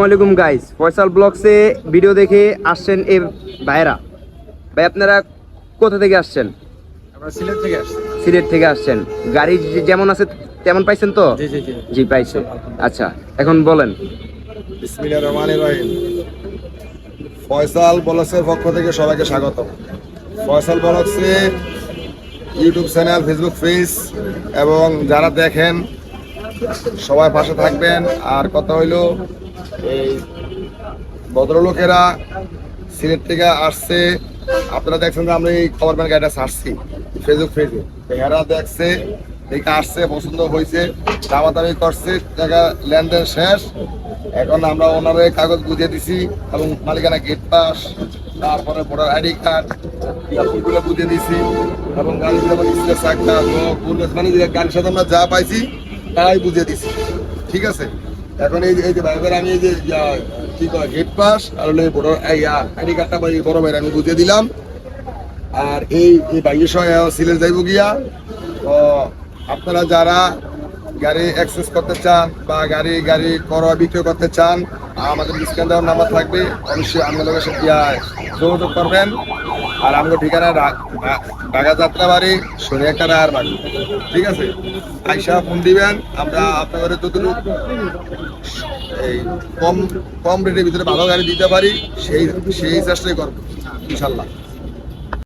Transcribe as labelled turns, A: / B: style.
A: আসসালামু আলাইকুম guys, Faisal ব্লগসে video দেখে আসছেন এই ভাইরা। ভাই আপনারা কোথা থেকে আসছেন?
B: আমরা সিলেট থেকে আসছি।
A: সিলেট থেকে আসছেন। গাড়ি যেমন আছে তেমন পাইছেন তো?
B: জি জি জি
A: জি পাইছে। আচ্ছা, এখন বলেন।
B: বিসমিল্লাহির রহমানির রহিম। ফয়সাল ব্লগসের পক্ষ থেকে সবাইকে স্বাগত। ফয়সাল ব্লগসে ইউটিউব চ্যানেল, ফেসবুক পেজ এবং যারা দেখেন সবাই পাশে থাকবেন। আর কথা হইল, এই ভদ্রলোকেরা সিলেট থেকে আসছে। আপনারা দেখছেন যে আমরা এই গভর্নমেন্ট গাড়িটা ছাড়ছি ফেসবুক পেজে, এরা দেখছে, দেখে আসছে, পছন্দ হয়েছে, দামাদামি করছে, টাকা লেনদেন শেষ। এখন আমরা ওনারে কাগজ বুঝিয়ে দিছি এবং মালিকানা গেট পাস, তারপরে ভোটার আইডি কার্ড ফুলগুলো বুঝিয়ে দিছি এবং গাড়ির যেমন স্টেজ একটা মানে গাড়ির সাথে আমরা যা পাইছি তাই বুঝিয়ে দিছি। ঠিক আছে, এখন এই যে ভাইবার আমি এই যে কি কয় গেট পাস আর হলো ভোটার আইডি কার্ডটা বড় ভাইয়ের আমি বুঝিয়ে দিলাম। আর এই বাইকের সঙ্গে সিলেট যাইব গিয়া। তো আপনারা যারা গাড়ি অ্যাক্সেস করতে চান বা গাড়ি ক্রয় বিক্রয় করতে চান, আমাদের স্ক্যান দেওয়ার নাম্বার থাকবে, অবশ্যই আপনাদের সাথে যোগাযোগ করবেন। আর আমাদের ঠিকানা ঢাকা যাত্রাবাড়ি, শনিয়াকা রায়ের বাড়ি। ঠিক আছে, আইসা ফোন দিবেন, আমরা আপনাদের যতটুকু এই কম রেটের ভিতরে ভালো গাড়ি দিতে পারি সেই চেষ্টাই করবো ইনশাল্লাহ।